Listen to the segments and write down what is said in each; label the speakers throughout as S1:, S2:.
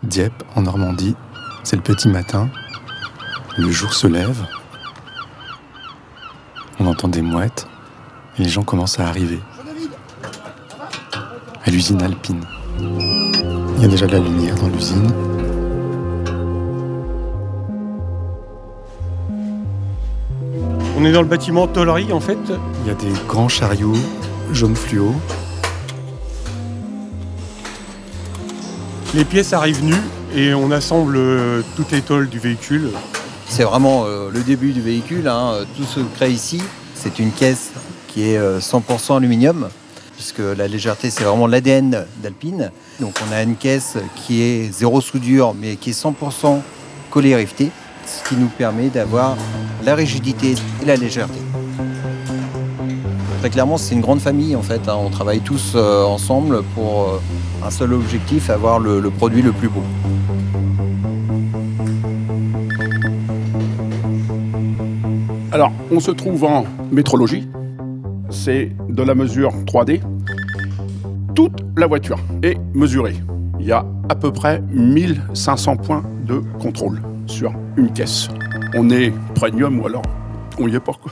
S1: Dieppe, en Normandie, c'est le petit matin. Le jour se lève. On entend des mouettes et les gens commencent à arriver. À l'usine alpine. Il y a déjà de la lumière dans l'usine.
S2: On est dans le bâtiment tôlerie en fait.
S1: Il y a des grands chariots jaune fluo.
S2: Les pièces arrivent nues et on assemble toutes les tôles du véhicule.
S3: C'est vraiment le début du véhicule. Tout se crée ici. C'est une caisse qui est 100% aluminium, puisque la légèreté, c'est vraiment l'ADN d'Alpine. Donc on a une caisse qui est zéro soudure, mais qui est 100% collée et rivetée, ce qui nous permet d'avoir la rigidité et la légèreté. Très clairement, c'est une grande famille en fait. On travaille tous ensemble pour un seul objectif, avoir le produit le plus beau.
S4: Alors, on se trouve en métrologie. C'est de la mesure 3D. Toute la voiture est mesurée. Il y a à peu près 1500 points de contrôle sur une caisse. On est premium ou alors on y est pas, quoi.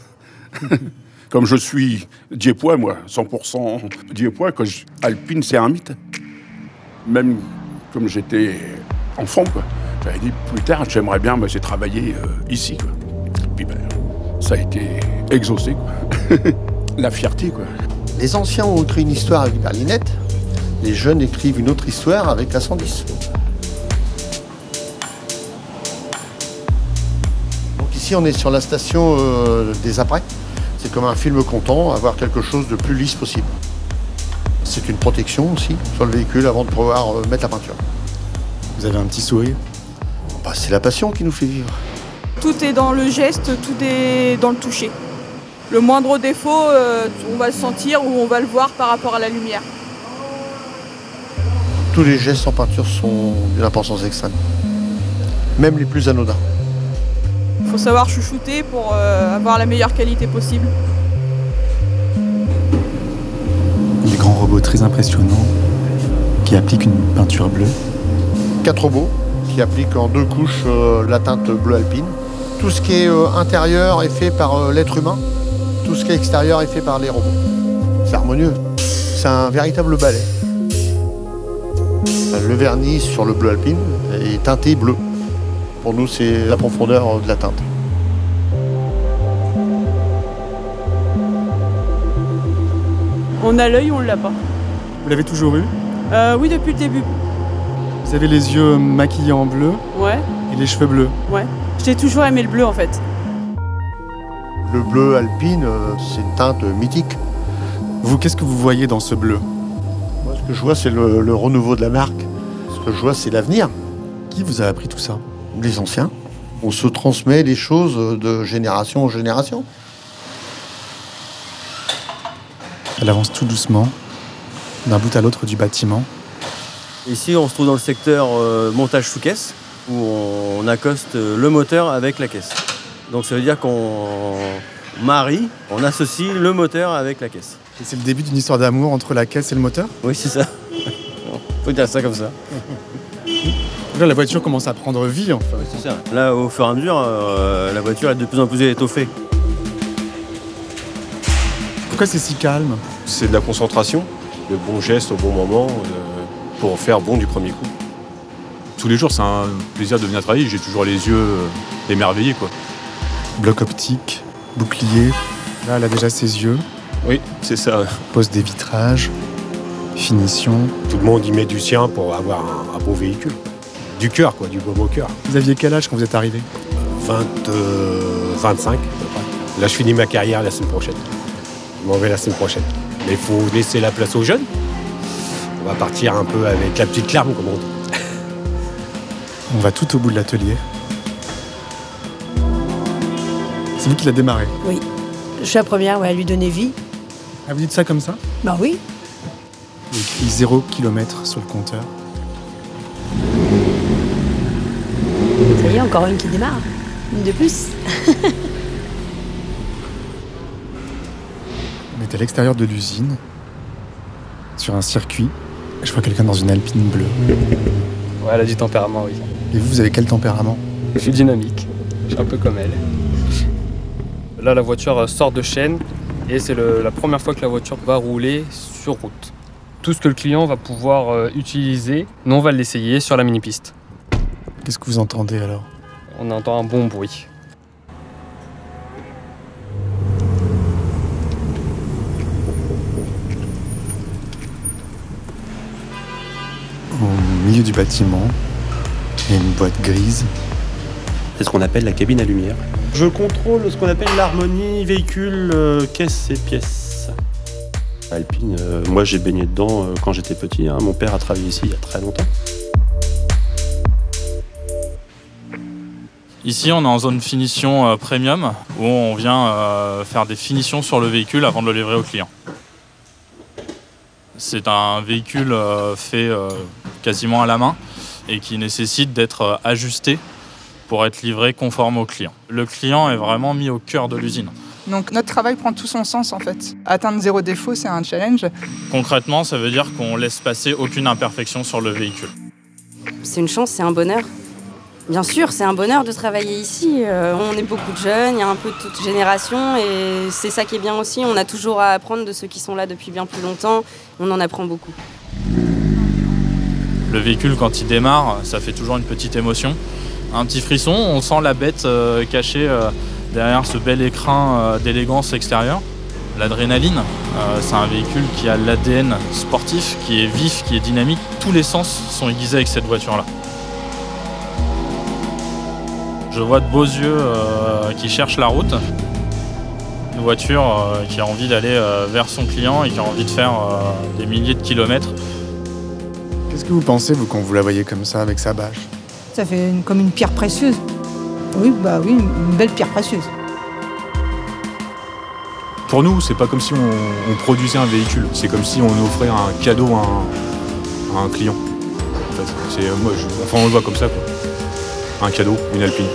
S4: Comme je suis dieppois, moi, 100% dieppois, Alpine, c'est un mythe. Même comme j'étais enfant, quoi. J'avais dit plus tard, j'aimerais bien travailler ici, quoi. Puis ça a été exaucé, quoi. La fierté, quoi.
S5: Les anciens ont écrit une histoire avec Berlinette, les jeunes écrivent une autre histoire avec la 110. Donc ici, on est sur la station des apprêts. C'est comme un film comptant, avoir quelque chose de plus lisse possible. C'est une protection aussi sur le véhicule avant de pouvoir mettre la peinture.
S1: Vous avez un petit sourire?
S5: C'est la passion qui nous fait vivre.
S6: Tout est dans le geste, tout est dans le toucher. Le moindre défaut, on va le sentir ou on va le voir par rapport à la lumière.
S5: Tous les gestes en peinture sont d'une importance extrême, même les plus anodins.
S6: Il faut savoir chouchouter pour avoir la meilleure qualité possible.
S1: Des grands robots très impressionnants qui appliquent une peinture bleue.
S5: 4 robots qui appliquent en 2 couches la teinte bleu alpine. Tout ce qui est intérieur est fait par l'être humain. Tout ce qui est extérieur est fait par les robots. C'est harmonieux. C'est un véritable balai. Le vernis sur le bleu alpine est teinté bleu. Pour nous, c'est la profondeur de la teinte.
S6: On a l'œil, on ne l'a pas.
S1: Vous l'avez toujours eu?
S6: Oui, depuis le début.
S1: Vous avez les yeux maquillés en bleu?
S6: Ouais.
S1: Et les cheveux bleus?
S6: Ouais. J'ai toujours aimé le bleu en fait.
S5: Le bleu alpine, c'est une teinte mythique.
S1: Vous, qu'est-ce que vous voyez dans ce bleu?
S5: Moi, ce que je vois, c'est le renouveau de la marque. Ce que je vois, c'est l'avenir.
S1: Qui vous a appris tout ça?
S5: Les anciens. On se transmet les choses de génération en génération.
S1: Elle avance tout doucement, d'un bout à l'autre du bâtiment.
S7: Ici, on se trouve dans le secteur montage sous caisse, où on accoste le moteur avec la caisse. Donc ça veut dire qu'on marie, on associe le moteur avec la caisse.
S1: Et c'est le début d'une histoire d'amour entre la caisse et le moteur?
S7: Oui, c'est ça. Faut dire ça comme ça.
S1: Là, la voiture commence à prendre vie, enfin.
S7: Oui, c'est ça. Là, au fur et à mesure, la voiture est de plus en plus étoffée.
S1: Pourquoi c'est si calme?
S2: C'est de la concentration, le bon geste au bon moment pour faire bon du premier coup.
S8: Tous les jours, c'est un plaisir de venir travailler. J'ai toujours les yeux émerveillés, quoi.
S1: Bloc optique, bouclier. Là, elle a déjà ses yeux.
S2: Oui, c'est ça.
S1: Pose des vitrages, finition.
S4: Tout le monde y met du sien pour avoir un beau véhicule. Du cœur, quoi, du baume au cœur.
S1: Vous aviez quel âge quand vous êtes arrivé?
S4: 25, à peu près. Là, je finis ma carrière la semaine prochaine. Je m'en vais la semaine prochaine. Mais il faut laisser la place aux jeunes. On va partir un peu avec la petite larme, comme on dit.
S1: On va tout au bout de l'atelier. C'est vous qui l'a démarré?
S9: Oui. Je suis la première à lui donner vie.
S1: Ah, vous dites ça comme ça?
S9: Bah oui.
S1: Il y a écrit 0 km sur le compteur.
S9: Ça y est, encore une qui démarre. Une de plus.
S1: On est à l'extérieur de l'usine, sur un circuit. Je vois quelqu'un dans une Alpine bleue.
S10: Ouais, elle a du tempérament, oui.
S1: Et vous avez quel tempérament?
S10: Je suis dynamique, je suis un peu comme elle. Là, la voiture sort de chaîne et c'est la première fois que la voiture va rouler sur route. Tout ce que le client va pouvoir utiliser, nous on va l'essayer sur la mini-piste.
S1: Qu'est-ce que vous entendez alors?
S10: On entend un bon bruit.
S1: Au milieu du bâtiment, il y a une boîte grise.
S11: C'est ce qu'on appelle la cabine à lumière. Je contrôle ce qu'on appelle l'harmonie véhicule, caisse et pièces. Alpine, moi j'ai baigné dedans quand j'étais petit. Hein. Mon père a travaillé ici il y a très longtemps.
S12: Ici, on est en zone finition premium, où on vient faire des finitions sur le véhicule avant de le livrer au client. C'est un véhicule fait quasiment à la main et qui nécessite d'être ajusté pour être livré conforme au client. Le client est vraiment mis au cœur de l'usine.
S13: Donc notre travail prend tout son sens en fait. Atteindre 0 défaut, c'est un challenge.
S12: Concrètement, ça veut dire qu'on laisse passer aucune imperfection sur le véhicule.
S9: C'est une chance, c'est un bonheur. Bien sûr, c'est un bonheur de travailler ici. On est beaucoup de jeunes, il y a un peu de toute génération et c'est ça qui est bien aussi. On a toujours à apprendre de ceux qui sont là depuis bien plus longtemps. On en apprend beaucoup.
S12: Le véhicule, quand il démarre, ça fait toujours une petite émotion. Un petit frisson, on sent la bête cachée derrière ce bel écrin d'élégance extérieure. L'adrénaline, c'est un véhicule qui a l'ADN sportif, qui est vif, qui est dynamique. Tous les sens sont aiguisés avec cette voiture-là. Je vois de beaux yeux qui cherchent la route. Une voiture qui a envie d'aller vers son client et qui a envie de faire des milliers de kilomètres.
S1: Qu'est-ce que vous pensez, vous, quand vous la voyez comme ça, avec sa bâche?
S14: Ça fait comme une pierre précieuse. Oui, bah oui, une belle pierre précieuse.
S8: Pour nous, c'est pas comme si on produisait un véhicule. C'est comme si on offrait un cadeau à un client. En fait, on le voit comme ça, quoi. Un cadeau, une Alpine.